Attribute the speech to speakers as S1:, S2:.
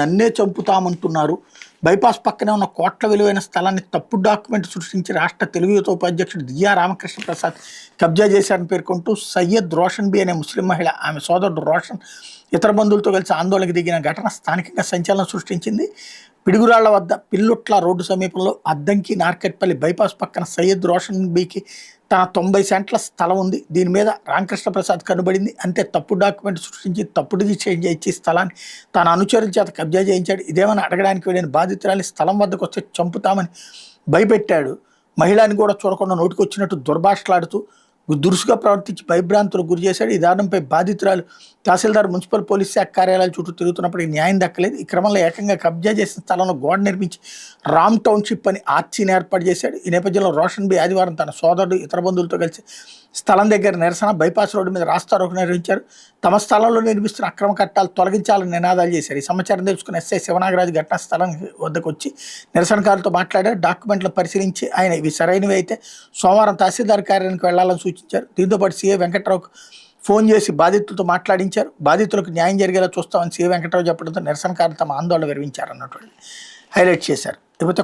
S1: నన్నే చంపుతామంటున్నారు. బైపాస్ పక్కనే ఉన్న కోట్ల విలువైన స్థలాన్ని తప్పుడు డాక్యుమెంట్ సృష్టించి రాష్ట్ర తెలుగు యువత ఉపాధ్యక్షుడు దియా రామకృష్ణ ప్రసాద్ కబ్జా చేశారని పేర్కొంటూ సయ్యద్ రోషన్ బి అనే ముస్లిం మహిళ, ఆమె సోదరుడు రోషన్ ఇతర బంధువులతో కలిసి ఆందోళనకు దిగిన ఘటన స్థానికంగా సంచలనం సృష్టించింది. పిడుగురాళ్ల వద్ద పిల్లుట్ల రోడ్డు సమీపంలో అద్దంకి నార్కెట్పల్లి బైపాస్ పక్కన సయ్యద్ రోషన్ బీకి తన 90 సెంట్ల స్థలం ఉంది. దీని మీద రామకృష్ణ ప్రసాద్ కనుబడింది. అంతే తప్పుడు డాక్యుమెంట్ సృష్టించి తప్పుడు చేంజ్ ఇచ్చి స్థలాన్ని తన అనుచరుల చేత కబ్జా చేయించాడు. ఇదేమని అడగడానికి వెళ్ళిన బాధితురాలి స్థలం వద్దకు వస్తే చంపుతామని భయపెట్టాడు. మహిళని కూడా చూడకుండా నోటికొచ్చినట్టు దుర్భాషలాడుతూ దురుసుగా ప్రవర్తించి భయభ్రాంతులకు గురి చేశాడు. ఈ దారుణంపై బాధితురాలు తహసీల్దార్, మున్సిపల్ పోలీస్ శాఖ కార్యాలయాల చుట్టూ తిరుగుతున్నప్పటికీ న్యాయం దక్కలేదు. ఈ క్రమంలో ఏకంగా కబ్జా చేసిన స్థలంలో గోడ నిర్మించి రామ్ టౌన్షిప్ అని ఆర్చీని ఏర్పాటు చేశాడు. ఈ నేపథ్యంలో రోషన్ బి ఆదివారం తన సోదరుడు ఇతర బంధువులతో కలిసి స్థలం దగ్గర నిరసన బైపాస్ రోడ్డు మీద రాస్తారోకో నిర్వహించారు. తమ స్థలంలో నిర్మిస్తున్న అక్రమ కట్టాలు తొలగించాలని నినాదాలు చేశారు. ఈ సమాచారం తెలుసుకున్న ఎస్ఐ శివనాగరాజు ఘటనా స్థలం వద్దకు వచ్చి నిరసనకారులతో మాట్లాడారు. డాక్యుమెంట్లు పరిశీలించి ఆయన ఇవి సరైనవి అయితే సోమవారం తహసీల్దార్ కార్యాలయానికి వెళ్లాలని సూచించారు. దీంతోపాటు సీఏ వెంకట్రావుకు ఫోన్ చేసి బాధితులతో మాట్లాడించారు. బాధితులకు న్యాయం జరిగేలా చూస్తామని సీఏ వెంకట్రావు చెప్పడంతో నిరసనకారులు తమ ఆందోళన విరమించారన్నటువంటి హైలైట్ చేశారు. లేకపోతే